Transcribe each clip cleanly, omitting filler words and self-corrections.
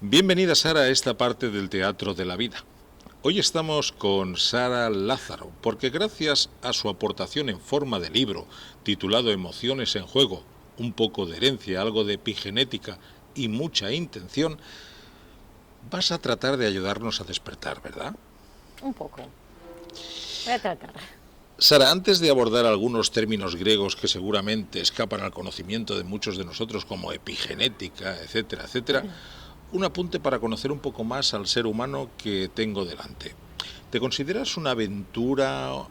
Bienvenida, Sara, a esta parte del Teatro de la Vida. Hoy estamos con Sara Lázaro, porque gracias a su aportación en forma de libro, titulado Emociones en Juego, un poco de herencia, algo de epigenética y mucha intención, vas a tratar de ayudarnos a despertar, ¿verdad? Un poco. Voy a tratar. Sara, antes de abordar algunos términos griegos que seguramente escapan al conocimiento de muchos de nosotros, como epigenética, etcétera, etcétera, un apunte para conocer un poco más al ser humano que tengo delante. ¿Te consideras una aventurera,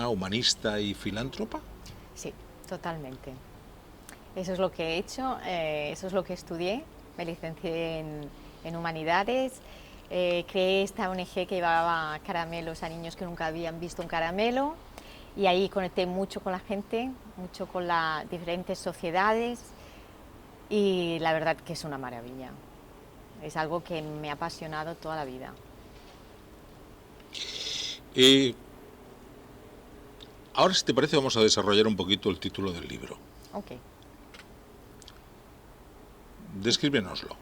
humanista y filántropa? Sí, totalmente. Eso es lo que he hecho, eso es lo que estudié. Me licencié en Humanidades. Creé esta ONG que llevaba caramelos a niños que nunca habían visto un caramelo. Y ahí conecté mucho con la gente, mucho con las diferentes sociedades. Y la verdad que es una maravilla. Es algo que me ha apasionado toda la vida. Ahora, si te parece, vamos a desarrollar un poquito el título del libro. Ok. Descríbenoslo.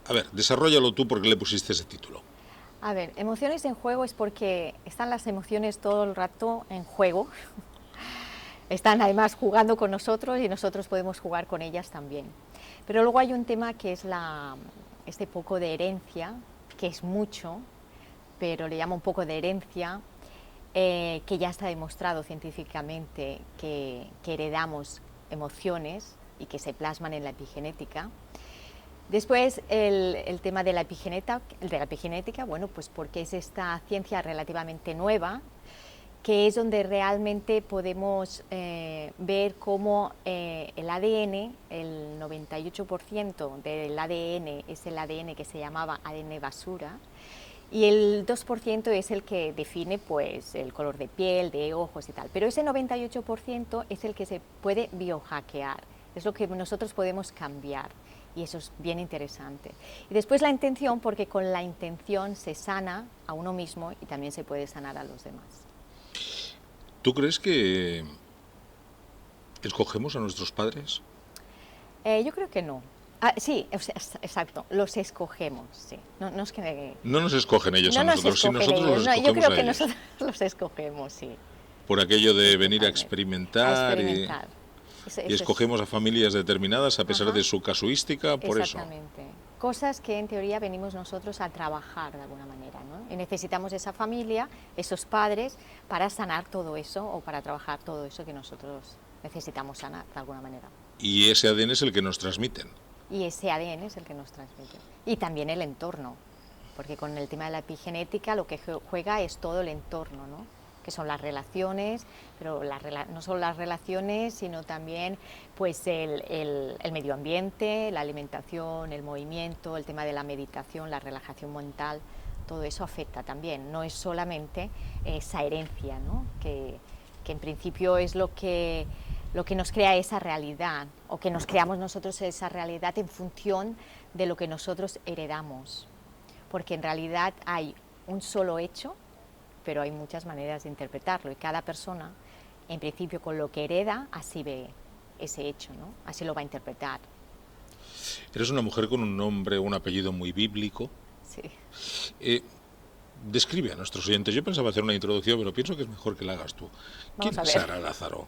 A ver, desarróllalo tú porque le pusiste ese título. A ver, emociones en juego es porque están las emociones todo el rato en juego. Están además jugando con nosotros y nosotros podemos jugar con ellas también. Pero luego hay un tema que es este poco de herencia, que es mucho, pero le llamo un poco de herencia, que ya está demostrado científicamente que heredamos emociones y que se plasman en la epigenética. Después el tema de la epigenética, bueno, pues porque es esta ciencia relativamente nueva, que es donde realmente podemos ver cómo el ADN, el 98% del ADN es el ADN que se llamaba ADN basura, y el 2% es el que define pues, el color de piel, de ojos y tal. Pero ese 98% es el que se puede biohackear, es lo que nosotros podemos cambiar. Y eso es bien interesante. Y después la intención, porque con la intención se sana a uno mismo y también se puede sanar a los demás. ¿Tú crees que escogemos a nuestros padres? Yo creo que no. Sí, exacto, los escogemos, sí. No es que No nos escogen ellos no a nosotros, si nosotros los escogemos yo creo a que ellos. nosotros los escogemos, sí. Por aquello de Sí, venir a totalmente. experimentar, y escogemos a familias determinadas a pesar de su casuística, por eso. Exactamente. Cosas que en teoría venimos nosotros a trabajar de alguna manera, ¿no? Y necesitamos esa familia, esos padres, para sanar todo eso o para trabajar todo eso que nosotros necesitamos sanar de alguna manera. Y ese ADN es el que nos transmiten. Y ese ADN es el que nos transmite. Y también el entorno, porque con el tema de la epigenética lo que juega es todo el entorno, ¿no? Que son las relaciones, pero no solo las relaciones, sino también pues el medio ambiente, la alimentación, el movimiento, el tema de la meditación, la relajación mental, todo eso afecta también. No es solamente esa herencia, ¿no? que en principio es lo que nos crea esa realidad, o que nos creamos nosotros esa realidad en función de lo que nosotros heredamos. Porque en realidad hay un solo hecho, pero hay muchas maneras de interpretarlo y cada persona, en principio, con lo que hereda, así ve ese hecho, ¿no? Así lo va a interpretar. Eres una mujer con un nombre, un apellido muy bíblico. Sí. Describe a nuestros oyentes. Yo pensaba hacer una introducción, pero pienso que es mejor que la hagas tú. ¿Quién es Sara Lázaro?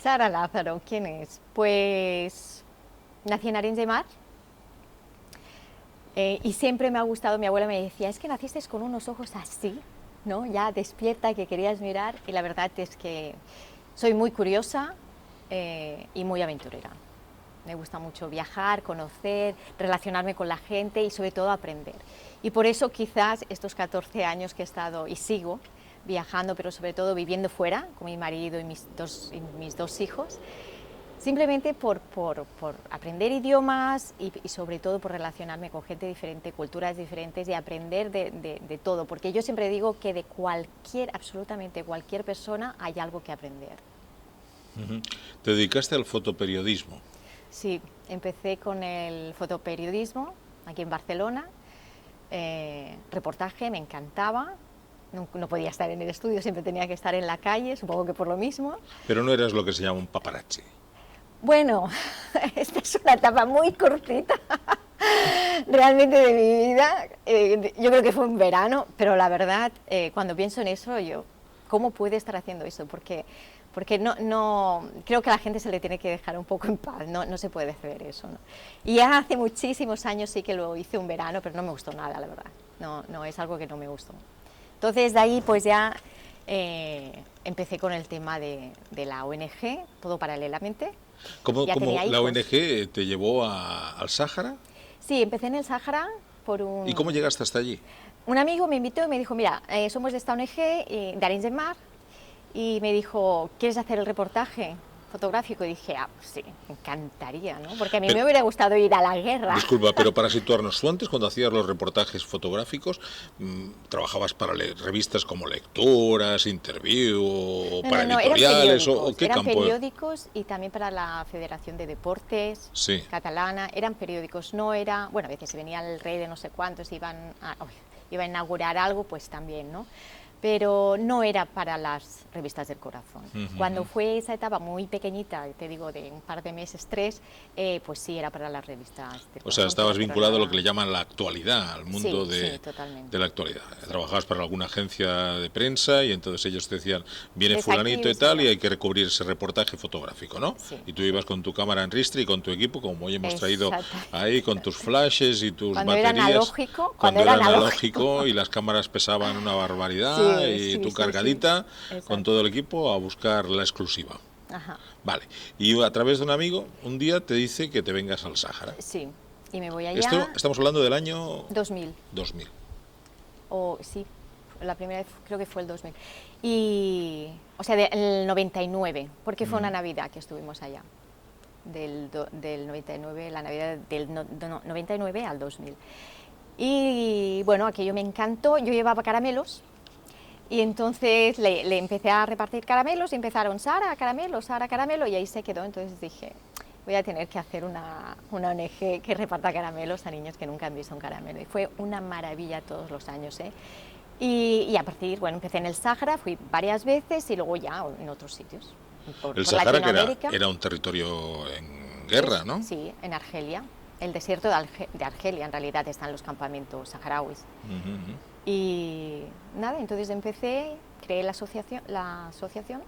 Sara Lázaro, ¿quién es? Pues nací en Arenys de Mar. Y siempre me ha gustado, mi abuela me decía, es que naciste con unos ojos así, ¿no? Ya despierta, que querías mirar, y la verdad es que soy muy curiosa y muy aventurera. Me gusta mucho viajar, conocer, relacionarme con la gente y sobre todo aprender. Y por eso quizás estos 14 años que he estado y sigo viajando, pero sobre todo viviendo fuera con mi marido y mis dos hijos, simplemente por aprender idiomas y sobre todo por relacionarme con gente diferente, culturas diferentes y aprender de todo, porque yo siempre digo que de absolutamente cualquier persona hay algo que aprender. ¿Te dedicaste al fotoperiodismo? Sí, empecé con el fotoperiodismo aquí en Barcelona, reportaje, me encantaba. No podía estar en el estudio, siempre tenía que estar en la calle, supongo que por lo mismo. Pero no eras lo que se llama un paparazzi. Bueno, esta es una etapa muy cortita, realmente de mi vida. Yo creo que fue un verano, pero la verdad, cuando pienso en eso, ¿cómo puede estar haciendo eso? Porque no, creo que a la gente se le tiene que dejar un poco en paz, no se puede hacer eso, ¿no? Y ya hace muchísimos años sí que lo hice un verano, pero no me gustó nada, la verdad. No, es algo que no me gustó. Entonces de ahí pues ya empecé con el tema de la ONG, todo paralelamente. ¿Cómo tenía la hijos. ONG te llevó al Sáhara? Sí, empecé en el Sáhara por ¿Y cómo llegaste hasta allí? un amigo me invitó y me dijo, mira, somos de esta ONG, de Arenys de Mar, y me dijo, ¿quieres hacer el reportaje fotográfico? Y dije, pues sí, me encantaría, ¿no? Porque a mí me hubiera gustado ir a la guerra. Disculpa, pero para situarnos, tú antes cuando hacías los reportajes fotográficos, trabajabas para revistas como Lecturas, Interview, o para editoriales, o qué eran campo. periódicos y también para la Federación de Deportes Catalana, eran periódicos, no era, bueno, a veces se venía el rey de no sé cuántos, iba a inaugurar algo, pues también, ¿no? Pero no era para las revistas del corazón. Cuando fue esa etapa muy pequeñita, te digo, de un par de meses, 3, pues sí, era para las revistas del corazón. O sea, estabas vinculado a lo que le llaman la actualidad, al mundo sí, de la actualidad. Trabajabas para alguna agencia de prensa y entonces ellos te decían, viene fulanito y tal, y hay que recubrir ese reportaje fotográfico, ¿no? Sí. Y tú ibas con tu cámara en ristre y con tu equipo, como hoy hemos traído ahí, con tus flashes y tus baterías. Cuando era analógico. Y las cámaras pesaban una barbaridad. Y tú cargadita con todo el equipo a buscar la exclusiva. Ajá. Vale. Y a través de un amigo, un día te dice que te vengas al Sáhara. Sí, y me voy allá. Esto estamos hablando del año 2000. 2000. Sí, la primera vez creo que fue el 2000. O sea, del 99, porque fue una Navidad que estuvimos allá. Del 99, la Navidad del 99 al 2000. Y bueno, aquello me encantó. Yo llevaba caramelos. Y entonces le empecé a repartir caramelos y empezaron, Sara, caramelo, y ahí se quedó. Entonces dije, voy a tener que hacer una ONG que reparta caramelos a niños que nunca han visto un caramelo. Y fue una maravilla todos los años, ¿eh? Y a partir, bueno, empecé en el Sáhara, fui varias veces y luego ya en otros sitios. El Sáhara que era un territorio en guerra, ¿no? Sí, en Argelia. El desierto de Argelia, en realidad, están los campamentos saharauis. Y nada, entonces creé la asociación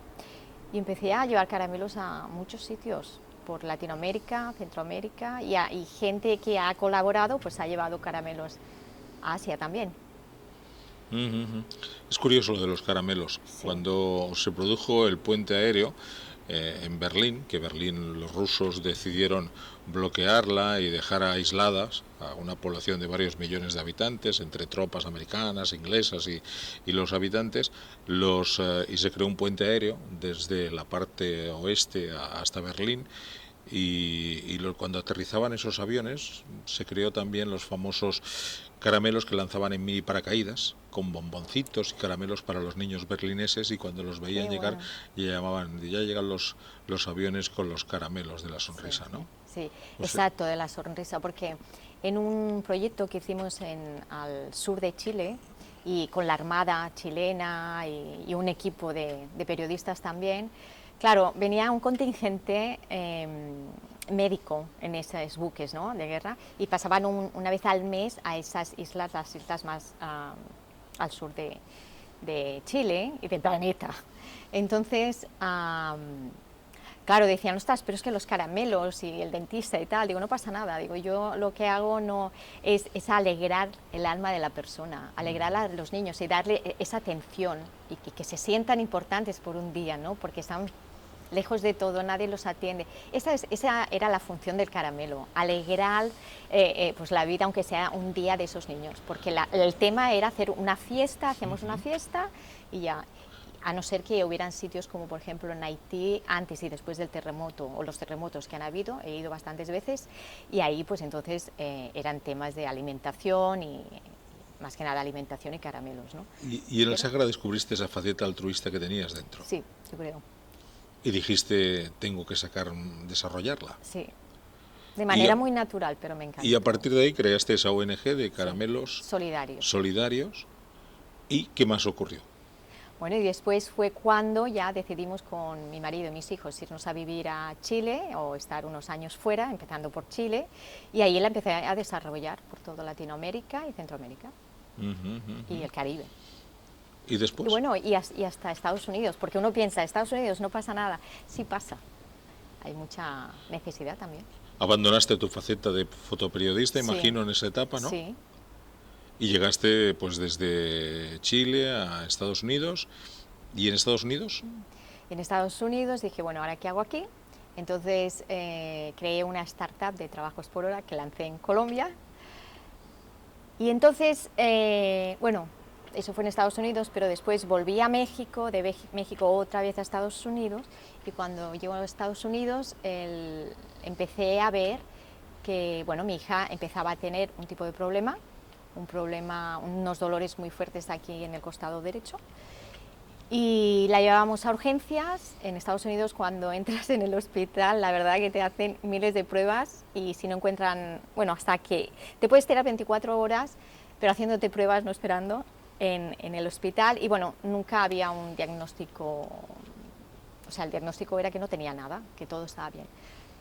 y empecé a llevar caramelos a muchos sitios, por Latinoamérica, Centroamérica, y gente que ha colaborado pues ha llevado caramelos a Asia también. Es curioso lo de los caramelos. Sí. Cuando se produjo el puente aéreo en Berlín, que los rusos decidieron bloquearla y dejar aisladas a una población de varios millones de habitantes, entre tropas americanas, inglesas y los habitantes, y se creó un puente aéreo desde la parte oeste hasta Berlín. Cuando aterrizaban esos aviones se creó también los famosos caramelos que lanzaban en mini paracaídas con bomboncitos y caramelos para los niños berlineses, y cuando los veían llegar ya llegan los aviones con los caramelos de la sonrisa, ¿no? Sí, exacto, de la sonrisa, porque en un proyecto que hicimos al sur de Chile y con la Armada chilena y un equipo de periodistas también, claro, venía un contingente médico en esos buques, ¿no?, de guerra, y pasaban una vez al mes a esas islas, las islas más al sur de Chile y del planeta. Entonces, claro, decían, ostras, pero es que los caramelos y el dentista y tal, digo, no pasa nada, digo, yo lo que hago es alegrar el alma de la persona, alegrar a los niños y darle esa atención y que se sientan importantes por un día, ¿no?, porque están lejos de todo, nadie los atiende. Esa era la función del caramelo, alegrar pues la vida, aunque sea un día de esos niños, porque el tema era hacer una fiesta, hacemos una fiesta y ya, a no ser que hubieran sitios como por ejemplo en Haití, antes y después del terremoto, o los terremotos que han habido, he ido bastantes veces, y ahí pues entonces eran temas de alimentación y más que nada alimentación y caramelos, ¿no? ¿Y en el Sáhara descubriste esa faceta altruista que tenías dentro? Sí, yo creo. Y dijiste, tengo que desarrollarla. Sí, de manera muy natural, pero me encanta. Y a partir de ahí creaste esa ONG de caramelos solidarios. ¿Y qué más ocurrió? Bueno, y después fue cuando ya decidimos con mi marido y mis hijos irnos a vivir a Chile o estar unos años fuera, empezando por Chile, y ahí la empecé a desarrollar por toda Latinoamérica y Centroamérica y el Caribe. ¿Y Y después? bueno, y hasta Estados Unidos, porque uno piensa, Estados Unidos no pasa nada, sí pasa, hay mucha necesidad también. Abandonaste tu faceta de fotoperiodista, Sí, imagino, en esa etapa, ¿no? sí. Y llegaste pues desde Chile a Estados Unidos. ¿Y en Estados Unidos? En Estados Unidos dije, bueno, ¿ahora qué hago aquí? Entonces creé una startup de trabajos por hora que lancé en Colombia. Y entonces, bueno, eso fue en Estados Unidos, pero después volví a México, de México otra vez a Estados Unidos, y cuando llego a Estados Unidos empecé a ver que, bueno, mi hija empezaba a tener un tipo de problema, unos dolores muy fuertes aquí en el costado derecho, y la llevábamos a urgencias. En Estados Unidos, cuando entras en el hospital, la verdad que te hacen miles de pruebas y si no encuentran, bueno, hasta que te puedes tirar 24 horas, pero haciéndote pruebas, no esperando, en el hospital. Y bueno, nunca había un diagnóstico, o sea, el diagnóstico era que no tenía nada, que todo estaba bien.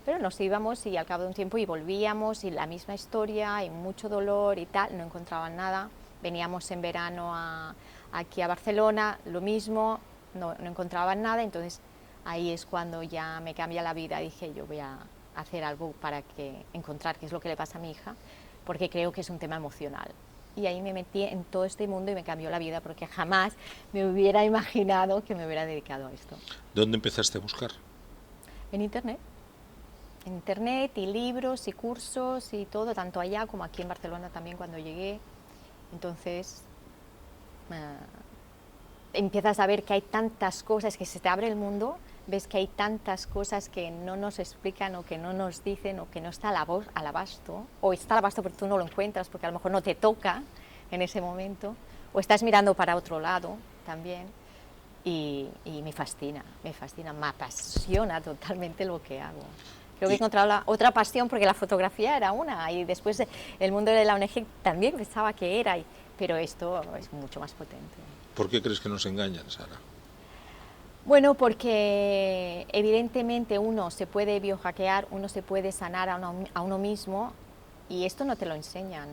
Pero nos íbamos y al cabo de un tiempo y volvíamos y la misma historia y mucho dolor y tal, no encontraban nada. Veníamos en verano aquí a Barcelona, lo mismo, no encontraban nada, entonces ahí es cuando ya me cambia la vida. Dije, yo voy a hacer algo para encontrar qué es lo que le pasa a mi hija, porque creo que es un tema emocional. Y ahí me metí en todo este mundo y me cambió la vida, porque jamás me hubiera imaginado que me hubiera dedicado a esto. ¿Dónde empezaste a buscar? En Internet. En Internet y libros y cursos y todo, tanto allá como aquí en Barcelona también cuando llegué. Entonces empiezas a ver que hay tantas cosas, que se te abre el mundo, ves que hay tantas cosas que no nos explican o que no nos dicen o que no está al abasto, o está al abasto pero tú no lo encuentras porque a lo mejor no te toca en ese momento, o estás mirando para otro lado también. Y me fascina, me apasiona totalmente lo que hago. Creo que he ¿Y encontrado otra pasión, porque la fotografía era una, y después el mundo de la ONG también pensaba que era, pero esto es mucho más potente. por qué crees que nos engañan, Sara? Bueno, porque evidentemente uno se puede biohackear, uno se puede sanar a uno mismo, y esto no te lo enseñan,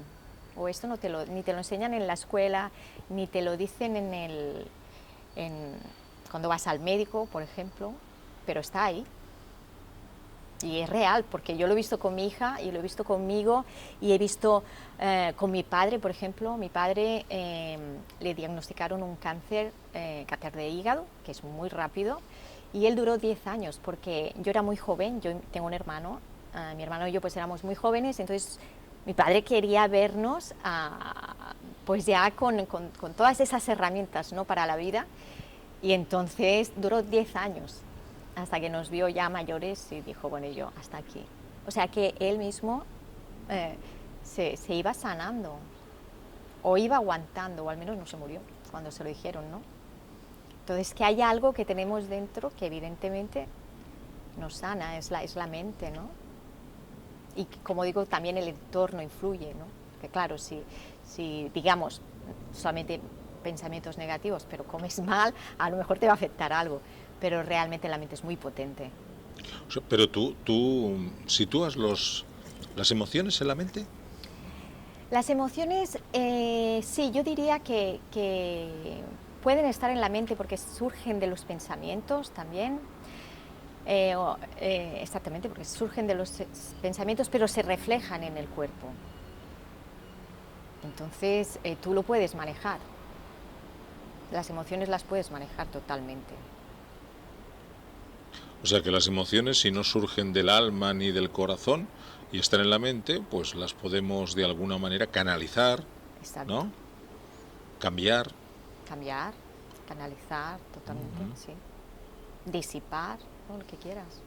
o esto ni te lo enseñan en la escuela, ni te lo dicen cuando vas al médico, por ejemplo, pero está ahí. Y es real, porque yo lo he visto con mi hija y lo he visto conmigo y he visto con mi padre, por ejemplo. Mi padre le diagnosticaron un cáncer de hígado, que es muy rápido, y él duró 10 años, porque yo era muy joven, yo tengo un hermano, mi hermano y yo pues éramos muy jóvenes, entonces mi padre quería vernos pues ya con todas esas herramientas, ¿no?, para la vida, y entonces duró 10 años hasta que nos vio ya mayores y dijo, bueno, y yo hasta aquí. O sea que él mismo se iba sanando o iba aguantando, o al menos no se murió cuando se lo dijeron, ¿no? Entonces que hay algo que tenemos dentro que evidentemente nos sana, es la mente, ¿no? Y como digo, también el entorno influye, ¿no? Que claro, si digamos solamente pensamientos negativos, pero comes mal, a lo mejor te va a afectar algo, pero realmente la mente es muy potente. O sea, pero tú sitúas las emociones en la mente. Las emociones, sí, yo diría que pueden estar en la mente porque surgen de los pensamientos también, exactamente, porque surgen de los pensamientos, pero se reflejan en el cuerpo. Entonces, tú lo puedes manejar. Las emociones las puedes manejar totalmente. O sea que las emociones, si no surgen del alma ni del corazón y están en la mente, pues las podemos de alguna manera canalizar, Exacto. ¿no? Cambiar. Cambiar, canalizar totalmente, sí. Disipar, ¿no?, lo que quieras.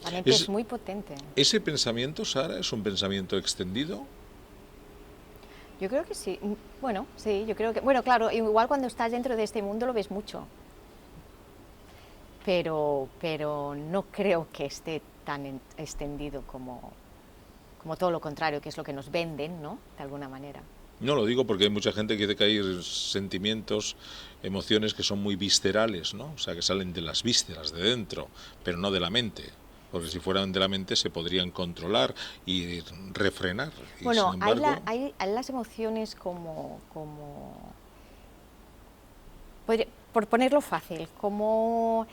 La mente es muy potente. ¿Ese pensamiento, Sara, es un pensamiento extendido? Yo creo que sí. Bueno, sí, yo creo que... Bueno, claro, igual cuando estás dentro de este mundo lo ves mucho. Pero no creo que esté tan extendido como todo lo contrario, que es lo que nos venden, ¿no?, de alguna manera. No lo digo porque hay mucha gente que dice que hay sentimientos, emociones que son muy viscerales, ¿no? O sea, que salen de las vísceras, de dentro, pero no de la mente. Porque si fueran de la mente se podrían controlar y refrenar. Y sin Bueno, embargo, hay las emociones por ponerlo fácil, como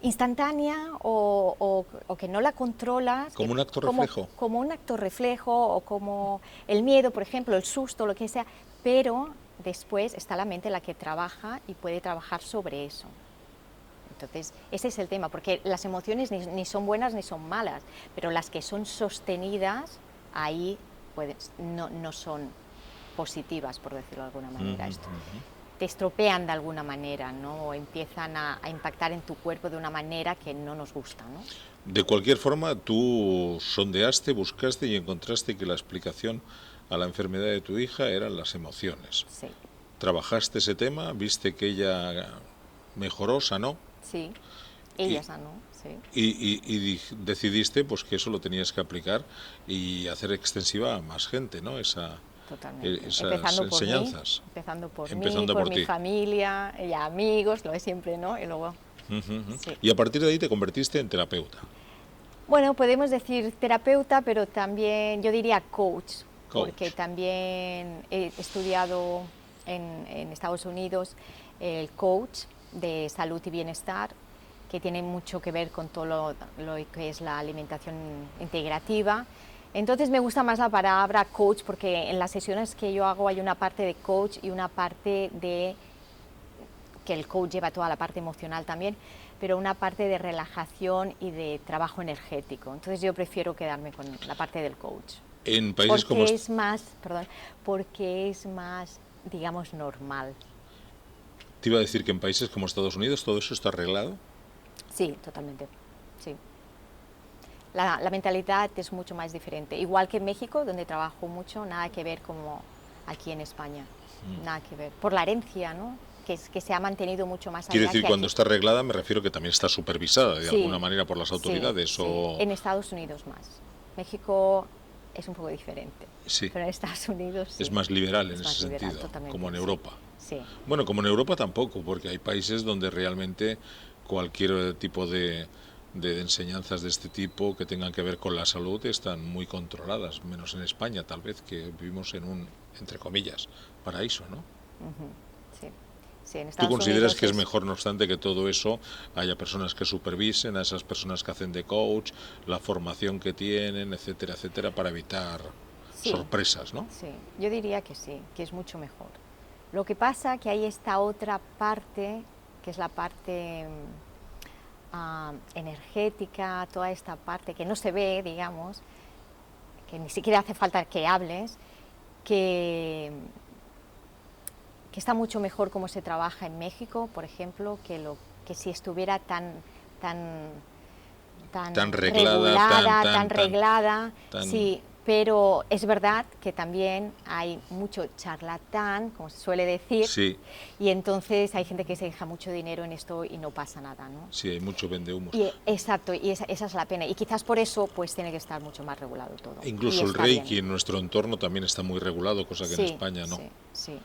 instantánea o que no la controlas, como un acto reflejo. como un acto reflejo o como el miedo, por ejemplo, el susto, lo que sea, pero después está la mente la que trabaja y puede trabajar sobre eso. Entonces, ese es el tema, porque las emociones ni son buenas ni son malas, pero las que son sostenidas, ahí no son positivas, por decirlo de alguna manera. Esto te estropean de alguna manera, ¿no? O empiezan a impactar en tu cuerpo de una manera que no nos gusta, ¿no? De cualquier forma, tú sondeaste, buscaste y encontraste que la explicación a la enfermedad de tu hija eran las emociones. Sí. Trabajaste ese tema, viste que ella mejoró, sanó. Sí, Y, ella sanó, sí. decidiste pues que eso lo tenías que aplicar y hacer extensiva a más gente, ¿no? Totalmente. Esas enseñanzas. Empezando por mi ti. familia y amigos, lo de siempre, ¿no? Y luego, sí. Y a partir de ahí te convertiste en terapeuta. Bueno, podemos decir terapeuta, pero también yo diría coach, porque Coach. también he estudiado en Estados Unidos el coach de salud y bienestar, que tiene mucho que ver con todo lo que es la alimentación integrativa. Entonces me gusta más la palabra coach porque en las sesiones que yo hago hay una parte de coach y una parte de que el coach lleva toda la parte emocional también, pero una parte de relajación y de trabajo energético. Entonces yo prefiero quedarme con la parte del coach. En países como porque es más, digamos, normal. te iba a decir que en países como Estados Unidos todo eso está arreglado. Sí, totalmente. Sí. La mentalidad es mucho más diferente. Igual que en México, donde trabajo mucho, nada que ver como aquí en España. Nada que ver. Por la herencia, ¿no? Que se ha mantenido mucho más Quiero allá decir, que cuando aquí. está arreglada me refiero que también está supervisada de alguna manera por las autoridades. Sí. O... En Estados Unidos más. México es un poco diferente, sí. Pero en Estados Unidos sí. Es más liberal es en más ese liberal, sentido, totalmente, como en Europa. Sí. Bueno, como en Europa tampoco, porque hay países donde realmente cualquier tipo de enseñanzas de este tipo que tengan que ver con la salud están muy controladas, menos en España tal vez, que vivimos en un, entre comillas, paraíso, ¿no? Sí. Sí, en ¿Tú Estados consideras Unidos que es mejor, no obstante, que todo eso haya personas que supervisen, a esas personas que hacen de coach, la formación que tienen, etcétera, etcétera, para evitar sorpresas, ¿no? Sí, yo diría que sí, que es mucho mejor. Lo que pasa que hay esta otra parte, que es la parte energética, toda esta parte que no se ve, digamos, que ni siquiera hace falta que hables, que está mucho mejor cómo se trabaja en México, por ejemplo, que si estuviera tan reglada, tan reglada, tan... sí, pero es verdad que también hay mucho charlatán, como se suele decir, sí. Y entonces hay gente que se deja mucho dinero en esto y no pasa nada, ¿no? Sí, hay mucho vendehumos. Exacto, y esa es la pena. Y quizás por eso pues tiene que estar mucho más regulado todo. Incluso el Reiki en nuestro entorno también está muy regulado, cosa que en España no. Sí.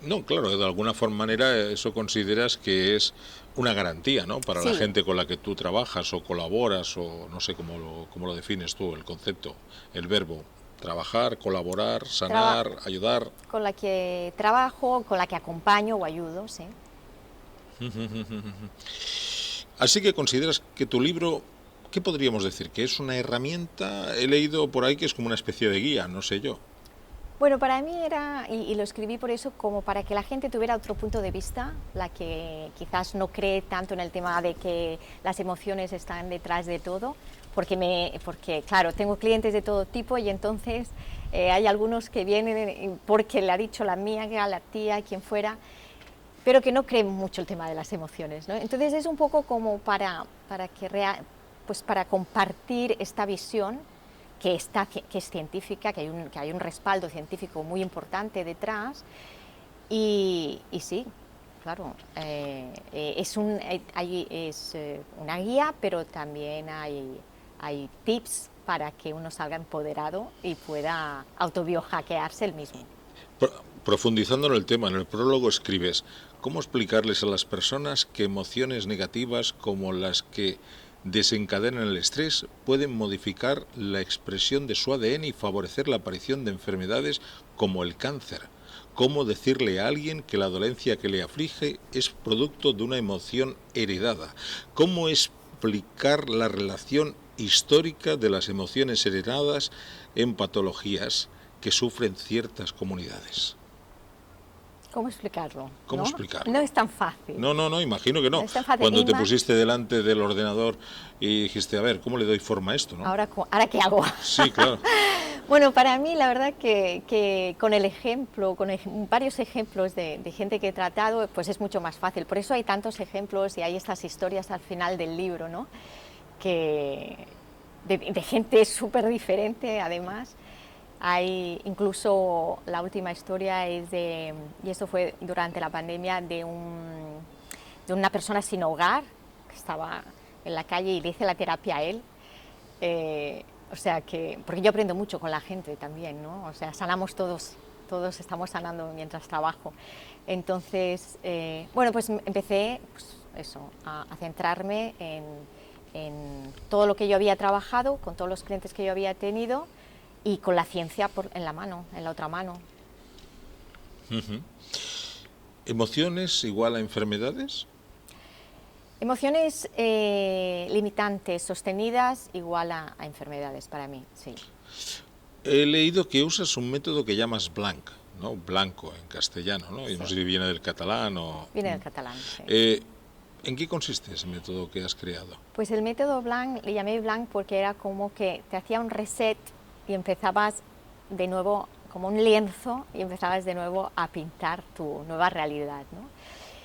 No, claro, de alguna manera eso consideras que es una garantía, ¿no? Para la gente con la que tú trabajas o colaboras, o no sé cómo lo defines tú, el concepto, el verbo. Trabajar, colaborar, sanar, ayudar. Con la que trabajo, con la que acompaño o ayudo, sí. Así que consideras que tu libro, ¿qué podríamos decir? ¿Que es una herramienta? He leído por ahí que es como una especie de guía, no sé yo. Bueno, para mí era, y lo escribí por eso, como para que la gente tuviera otro punto de vista, la que quizás no cree tanto en el tema de que las emociones están detrás de todo, porque claro, tengo clientes de todo tipo y entonces hay algunos que vienen porque le ha dicho la mía, la tía, quien fuera, pero que no creen mucho el tema de las emociones, ¿no? Entonces es un poco como para compartir esta visión que es científica, que hay un respaldo científico muy importante detrás y sí, claro, es una guía, pero también hay hay tips para que uno salga empoderado y pueda autobiohackearse el mismo. Profundizando en el tema, en el prólogo escribes, ¿cómo explicarles a las personas que emociones negativas como las que desencadenan el estrés pueden modificar la expresión de su ADN y favorecer la aparición de enfermedades como el cáncer? ¿Cómo decirle a alguien que la dolencia que le aflige es producto de una emoción heredada? ¿Cómo explicar la relación histórica de las emociones heredadas en patologías que sufren ciertas comunidades? ¿Cómo explicarlo? ¿Cómo ¿No? explicarlo? No es tan fácil. No, imagino que no. No es tan fácil. Cuando te Inma, pusiste delante del ordenador y dijiste, a ver, ¿cómo le doy forma a esto, no? ¿ahora qué hago? Sí, claro. Bueno, para mí la verdad que con el ejemplo, varios ejemplos de gente que he tratado, pues es mucho más fácil. Por eso hay tantos ejemplos y hay estas historias al final del libro, ¿no? De gente súper diferente, además. Hay incluso la última historia es y esto fue durante la pandemia, de una persona sin hogar que estaba en la calle y le hice la terapia a él. O sea que, porque yo aprendo mucho con la gente también, ¿no? O sea, sanamos todos estamos sanando mientras trabajo. Entonces, bueno, pues empecé a centrarme en todo lo que yo había trabajado, con todos los clientes que yo había tenido y con la ciencia en la otra mano. Uh-huh. ¿Emociones igual a enfermedades? Emociones limitantes, sostenidas, igual a enfermedades para mí, sí. He leído que usas un método que llamas blanc, ¿no? Blanco en castellano, ¿no? Sí. Y no sé si viene del catalán o... Viene del catalán, sí. ¿En qué consiste ese método que has creado? Pues el método blanc, le llamé blanc porque era como que te hacía un reset y empezabas de nuevo, como un lienzo, y empezabas de nuevo a pintar tu nueva realidad, ¿no?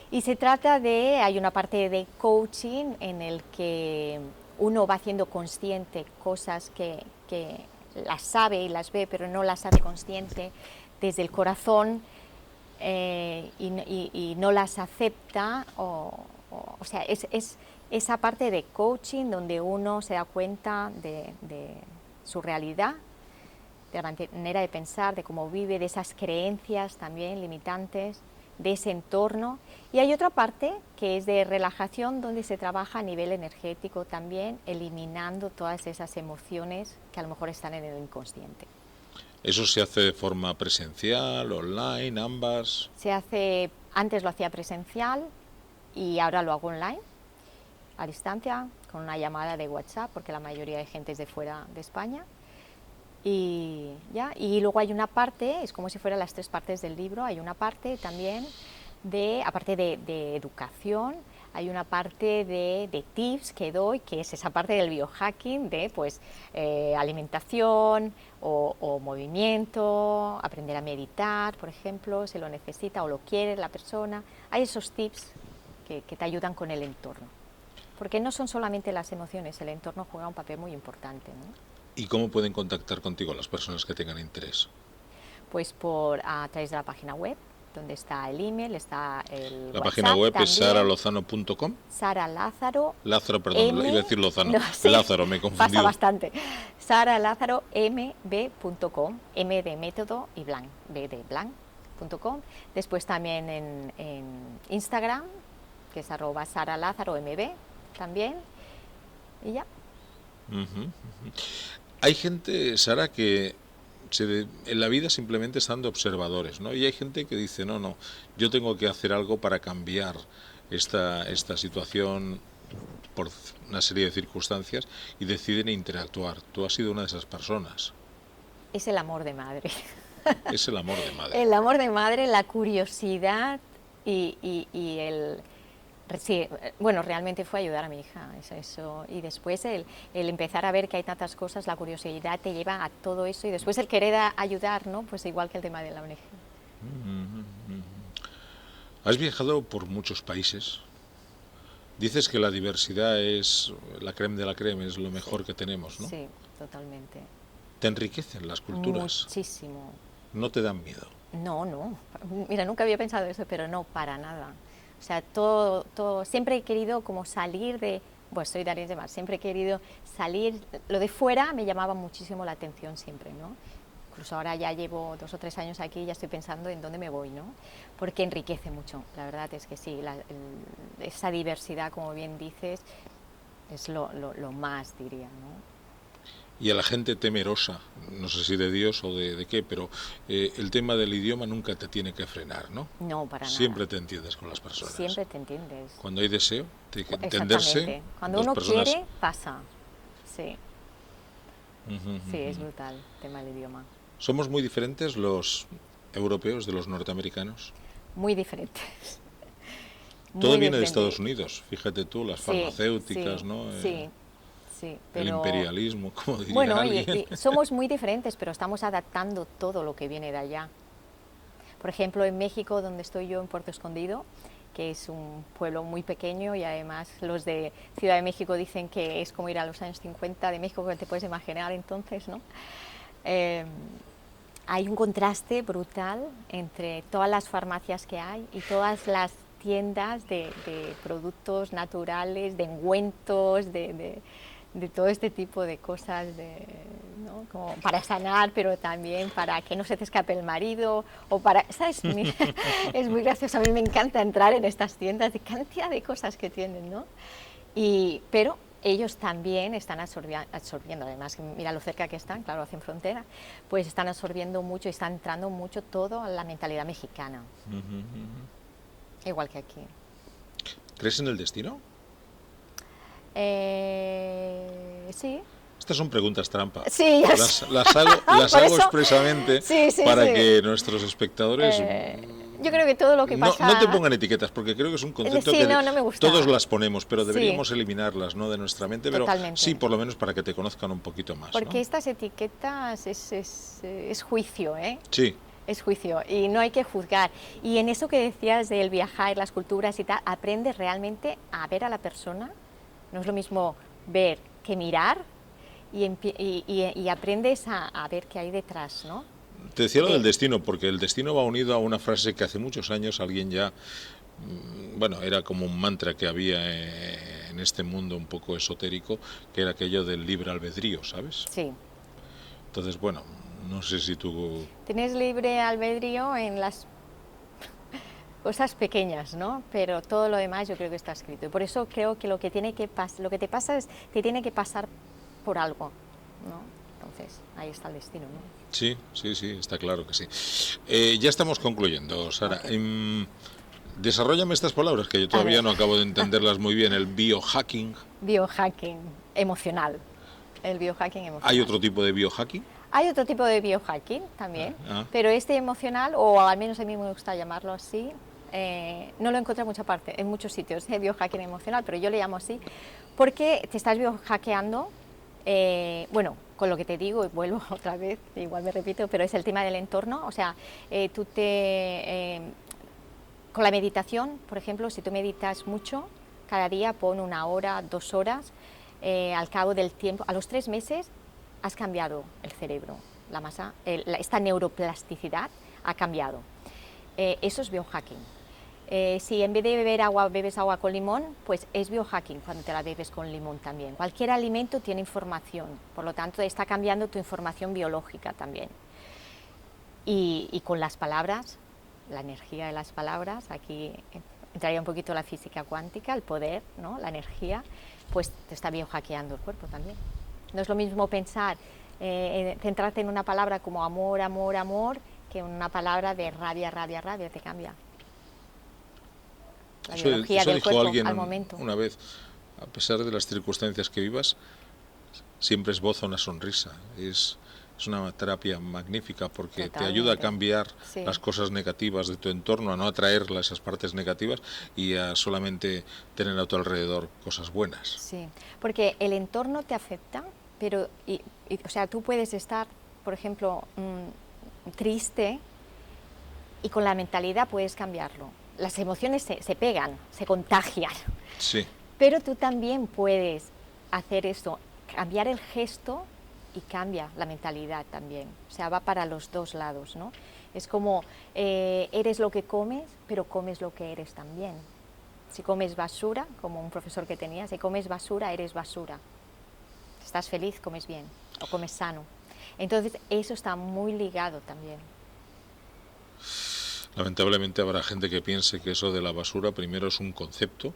Y se trata hay una parte de coaching en el que uno va haciendo consciente cosas que las sabe y las ve, pero no las hace consciente desde el corazón y no las acepta. O sea, es esa parte de coaching donde uno se da cuenta de su realidad, de la manera de pensar, de cómo vive, de esas creencias también limitantes, de ese entorno. Y hay otra parte que es de relajación, donde se trabaja a nivel energético también, eliminando todas esas emociones que a lo mejor están en el inconsciente. ¿Eso se hace de forma presencial, online, ambas? Antes lo hacía presencial y ahora lo hago online, a distancia, con una llamada de WhatsApp, porque la mayoría de gente es de fuera de España. Y luego hay una parte, es como si fueran las 3 partes del libro, hay una parte también aparte de educación, hay una parte de tips que doy, que es esa parte del biohacking, de alimentación o movimiento, aprender a meditar, por ejemplo, si lo necesita o lo quiere la persona. Hay esos tips que te ayudan con el entorno, porque no son solamente las emociones, el entorno juega un papel muy importante, ¿no? ¿Y cómo pueden contactar contigo las personas que tengan interés? Pues a través de la página web, donde está el email, está el WhatsApp. La página web también es saralozano.com. Sara Lázaro. Lázaro, perdón, iba a decir Lozano. No, sí, Lázaro, me he confundido. Pasa bastante. saralázaromb.com, M de método y blanc, B de blanc.com. Después también en Instagram, que es @saralázaromb también. Y ya. Hay gente, Sara, que en la vida simplemente están de observadores, ¿no? Y hay gente que dice, no, yo tengo que hacer algo para cambiar esta situación por una serie de circunstancias y deciden interactuar. Tú has sido una de esas personas. Es el amor de madre. Es el amor de madre. El amor de madre, la curiosidad y el... Sí, bueno, realmente fue ayudar a mi hija, eso. Y después el empezar a ver que hay tantas cosas, la curiosidad te lleva a todo eso, y después el querer ayudar, ¿no? Pues igual que el tema de la ONG. Has viajado por muchos países. Dices que la diversidad es la crème de la crème, es lo mejor que tenemos, ¿no? Sí, totalmente. ¿Te enriquecen las culturas? Muchísimo. ¿No te dan miedo? No. Mira, nunca había pensado eso, pero no, para nada. O sea, todo, siempre he querido como salir de Pues soy de Arenys de Mar, siempre he querido salir, lo de fuera me llamaba muchísimo la atención siempre, ¿no? Incluso ahora ya llevo 2 o 3 años aquí y ya estoy pensando en dónde me voy, ¿no? Porque enriquece mucho, la verdad es que sí, esa diversidad, como bien dices, es lo más, diría, ¿no? Y a la gente temerosa, no sé si de Dios o de qué, pero el tema del idioma nunca te tiene que frenar, ¿no? No, para nada. Siempre te entiendes con las personas. Siempre te entiendes. Cuando hay deseo de entenderse, Exactamente. Cuando dos uno personas... quiere, pasa. Sí. Sí, es ujú. brutal el tema del idioma. ¿Somos muy diferentes los europeos de los norteamericanos? Muy diferentes. Todo Muy viene de diferente. Estados Unidos, fíjate tú, las Sí, farmacéuticas, sí, ¿no? sí, sí, El pero imperialismo, como diría bueno, alguien. y somos muy diferentes, pero estamos adaptando todo lo que viene de allá. Por ejemplo, en México, donde estoy yo, en Puerto Escondido, que es un pueblo muy pequeño y además los de Ciudad de México dicen que es como ir a los años 50 de México, que te puedes imaginar entonces, ¿no? Eh, Hay un contraste brutal entre todas las farmacias que hay y todas las tiendas de productos naturales, de ungüentos, de todo este tipo de cosas, ¿no? Como para sanar, pero también para que no se te escape el marido, o para, ¿sabes? Es muy gracioso, a mí me encanta entrar en estas tiendas de cantidad de cosas que tienen, ¿no? Pero ellos también están absorbiendo, además, mira lo cerca que están, claro, hacen frontera, pues están absorbiendo mucho y están entrando mucho todo a la mentalidad mexicana, igual que aquí. ¿Crees en el destino? Sí, Estas son preguntas trampa. sí, ya Las, sé. las hago, las Por hago eso, expresamente sí, sí, para sí. que nuestros espectadores Yo creo que todo lo que no te pasa, pongan etiquetas, porque creo que es un concepto sí, que no, no me todos gusta, las ponemos, pero sí, deberíamos eliminarlas, ¿no?, de nuestra mente, pero sí, totalmente. por lo menos para que te conozcan un poquito más, Porque ¿no? estas etiquetas es juicio, ¿eh? Sí, Es juicio y no hay que juzgar. Y en eso que decías del viajar, las culturas y tal, aprendes realmente a ver a la persona. No es lo mismo ver que mirar y aprendes a ver qué hay detrás, ¿no? te decía lo del De, destino, porque el destino va unido a una frase que hace muchos años alguien ya, bueno, era como un mantra que había en este mundo un poco esotérico, que era aquello del libre albedrío, ¿sabes? sí, Entonces, bueno, no sé si tú... tienes libre albedrío en las cosas pequeñas, ¿no? Pero todo lo demás yo creo que está escrito. Y por eso creo que lo que te pasa es te tiene que pasar por algo, ¿no? Entonces, ahí está el destino, ¿no? Sí, sí, sí, está claro que sí. Ya estamos concluyendo, Sara. Okay. Desarróllame estas palabras que yo A todavía ver, no acabo de entenderlas muy bien. El biohacking. biohacking emocional. El biohacking ¿Hay emocional. otro tipo de biohacking? Hay otro tipo de biohacking también, Ah, pero este emocional, o al menos a mí me gusta llamarlo así, no lo encontré en mucha parte, en muchos sitios, biohacking emocional, pero yo le llamo así, porque te estás biohackeando, bueno, con lo que te digo, y vuelvo otra vez, igual me repito, pero es el tema del entorno, o sea, con la meditación, por ejemplo, si tú meditas mucho, cada día pon 1 hora, 2 horas, al cabo del tiempo, a los 3 meses, has cambiado el cerebro, la masa, esta neuroplasticidad ha cambiado. Eso es biohacking. Si en vez de beber agua, bebes agua con limón, pues es biohacking cuando te la bebes con limón también. Cualquier alimento tiene información, por lo tanto está cambiando tu información biológica también. Y con las palabras, la energía de las palabras, aquí entraría un poquito la física cuántica, el poder, ¿no? La energía, pues te está biohackeando el cuerpo también. No es lo mismo pensar, centrarte en una palabra como amor, amor, amor, que una palabra de rabia, rabia, rabia, te cambia la biología eso del dijo cuerpo alguien al momento. una vez. A pesar de las circunstancias que vivas, siempre esboza una sonrisa. Es una terapia magnífica porque te ayuda a Totalmente, cambiar sí, las cosas negativas de tu entorno, a no atraer esas partes negativas y a solamente tener a tu alrededor cosas buenas. sí, porque el entorno te afecta, pero, o sea, tú puedes estar, por ejemplo, triste y con la mentalidad puedes cambiarlo. Las emociones se pegan, se contagian, Sí. pero tú también puedes hacer esto, cambiar el gesto y cambia la mentalidad también. O sea, va para los dos lados, ¿no? Es como eres lo que comes, pero comes lo que eres también. Si comes basura, como un profesor que tenía, si comes basura, eres basura. Estás feliz, comes bien, o comes sano. Entonces, eso está muy ligado también. Lamentablemente habrá gente que piense que eso de la basura primero es un concepto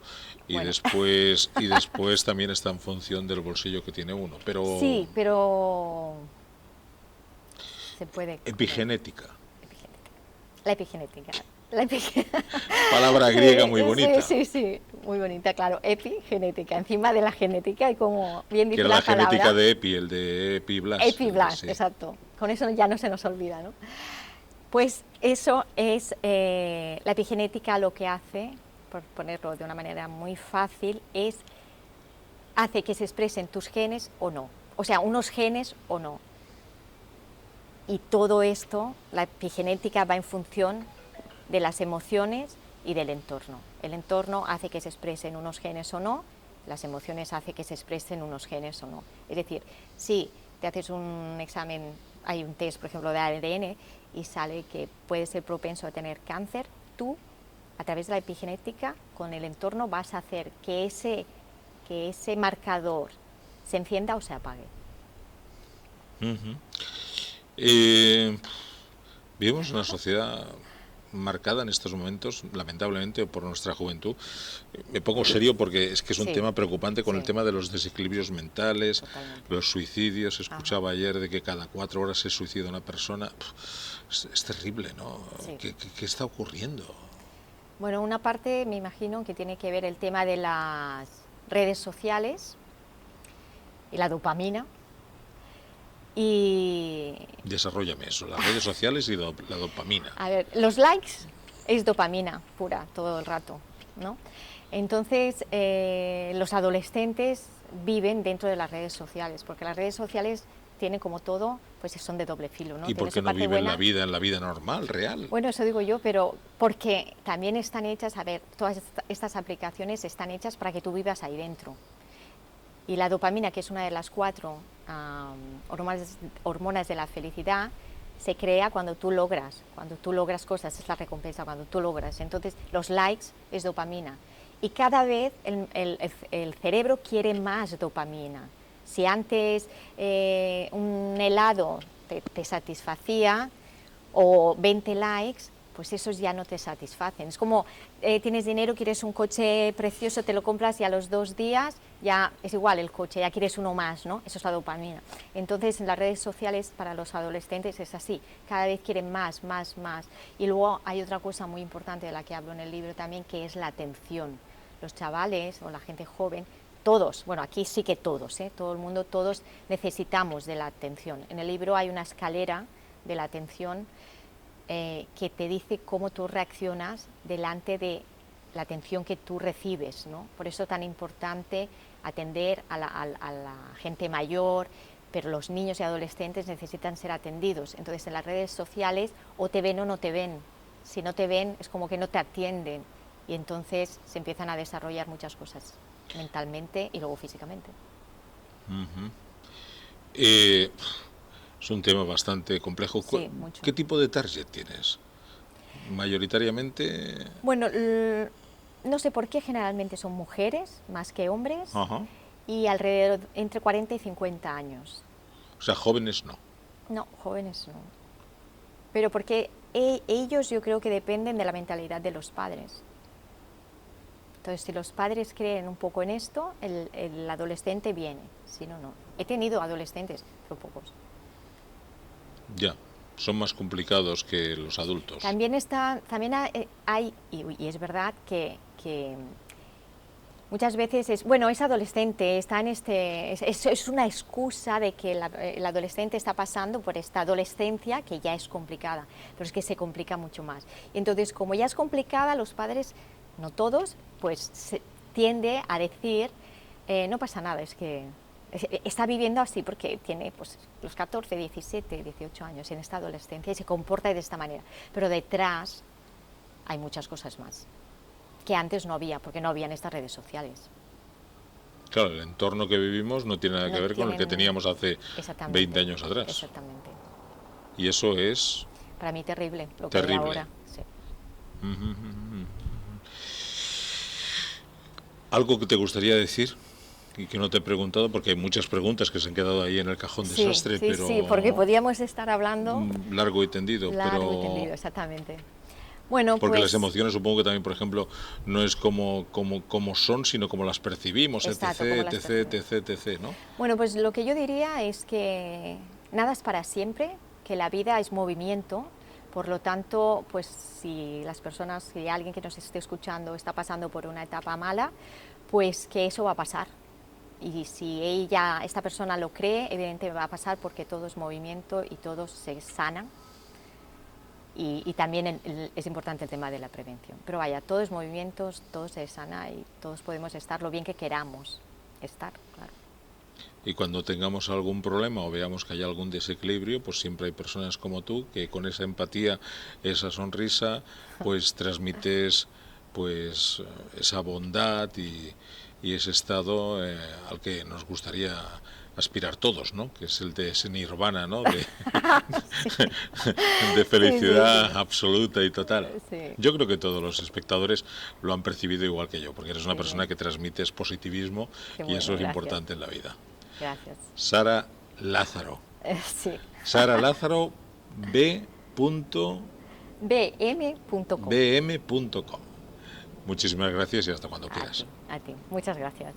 y Bueno. después también está en función del bolsillo que tiene uno. Pero Sí, pero se puede comer. epigenética, La epigenética. La epigenética. palabra griega muy bonita, Sí, muy bonita, claro. Epigenética. Encima de la genética y como bien que dice era la la genética palabra. de Epi, el de Epiblas. Epiblas, Sí. exacto. Con eso ya no se nos olvida, ¿no? Pues eso es la epigenética, lo que hace, por ponerlo de una manera muy fácil, hace que se expresen tus genes o no. O sea, unos genes o no. Y todo esto, la epigenética va en función de las emociones y del entorno. El entorno hace que se expresen unos genes o no, las emociones hacen que se expresen unos genes o no. Es decir, si te haces un examen, hay un test, por ejemplo, de ADN y sale que puedes ser propenso a tener cáncer, tú, a través de la epigenética, con el entorno vas a hacer que ese marcador se encienda o se apague. Uh-huh. Vivimos en una sociedad marcada en estos momentos, lamentablemente, por nuestra juventud. Me pongo serio porque es que es un tema preocupante con el tema de los desequilibrios mentales, los suicidios. Escuchaba ayer de que cada 4 horas se suicida una persona. Es terrible, ¿no? Sí. ¿Qué está ocurriendo? Bueno, una parte me imagino que tiene que ver el tema de las redes sociales y la dopamina. Y desarróllame eso, las redes sociales y la dopamina. A ver, los likes es dopamina pura todo el rato, ¿no? Entonces, los adolescentes viven dentro de las redes sociales, porque las redes sociales tienen como todo, pues son de doble filo, ¿no? ¿Y por qué no viven la vida normal, real? Bueno, eso digo yo, pero porque también están hechas, a ver, todas estas aplicaciones están hechas para que tú vivas ahí dentro. Y la dopamina, que es una de las 4 hormonas de la felicidad, se crea cuando tú logras cosas, es la recompensa cuando tú logras. Entonces, los likes es dopamina. Y cada vez el cerebro quiere más dopamina. Si antes un helado te satisfacía, o 20 likes, pues esos ya no te satisfacen. Es como tienes dinero, quieres un coche precioso, te lo compras y a los 2 días ya es igual el coche, ya quieres uno más, ¿no? Eso es la dopamina. Entonces en las redes sociales para los adolescentes es así, cada vez quieren más. Y luego hay otra cosa muy importante de la que hablo en el libro también, que es la atención. Los chavales o la gente joven, todos, bueno, aquí sí que todos, todo el mundo, todos necesitamos de la atención. En el libro hay una escalera de la atención que te dice cómo tú reaccionas delante de la atención que tú recibes, ¿no? Por eso es tan importante atender a la gente mayor, pero los niños y adolescentes necesitan ser atendidos. Entonces en las redes sociales o te ven o no te ven. Si no te ven es como que no te atienden y entonces se empiezan a desarrollar muchas cosas mentalmente y luego físicamente. Uh-huh. Es un tema bastante complejo. Sí, mucho. ¿Qué tipo de target tienes? Mayoritariamente... Bueno, no sé por qué generalmente son mujeres más que hombres. Uh-huh. Y alrededor entre 40 y 50 años. O sea, jóvenes no. No, jóvenes no. Pero porque ellos yo creo que dependen de la mentalidad de los padres. Entonces, si los padres creen un poco en esto, el adolescente viene, si no, no. He tenido adolescentes, pero pocos. Ya, son más complicados que los adultos. También hay, y es verdad que muchas veces es adolescente, está en es una excusa de que el adolescente está pasando por esta adolescencia que ya es complicada, pero es que se complica mucho más. Y entonces, como ya es complicada, los padres, no todos, pues se tiende a decir, no pasa nada, es que está viviendo así porque tiene pues los 14, 17, 18 años en esta adolescencia y se comporta de esta manera, pero detrás hay muchas cosas más que antes no había, porque no habían estas redes sociales. Claro, el entorno que vivimos no tiene nada que ver con el que teníamos hace 20 años atrás. Exactamente. Y eso es... Para mí terrible, lo terrible. que hay ahora. Sí. ¿Algo que te gustaría decir y que no te he preguntado? Porque hay muchas preguntas que se han quedado ahí en el cajón Sí, desastre, sí, pero sí, porque podíamos estar hablando largo y tendido, largo y pero tendido, exactamente. Bueno, porque las pues emociones supongo que también, por ejemplo, no es como son, sino como las percibimos, exacto, como etc, las etc, personas. etc, etc, ¿no? Bueno, pues lo que yo diría es que nada es para siempre, que la vida es movimiento, por lo tanto, pues si las personas, si alguien que nos esté escuchando está pasando por una etapa mala, pues que eso va a pasar. Y si esta persona lo cree, evidentemente va a pasar porque todo es movimiento y todos se sanan. Y también es importante el tema de la prevención. Pero vaya, todo es movimientos, todo se sana y todos podemos estar lo bien que queramos estar, claro. Y cuando tengamos algún problema o veamos que hay algún desequilibrio, pues siempre hay personas como tú que con esa empatía, esa sonrisa, pues transmites pues esa bondad y ese estado al que nos gustaría aspirar todos, ¿no? Que es el de ese nirvana, ¿no? Sí, De sí, sí, felicidad sí. absoluta y total. Sí, Yo creo que todos los espectadores lo han percibido igual que yo, porque eres una qué persona bien, que transmites positivismo qué y eso bueno, es gracias, importante en la vida. gracias. Sara Lázaro. Sí, Sara Lázaro, bm.com. b.bm.com. Muchísimas gracias y hasta cuando A quieras. ti, a ti. Muchas gracias.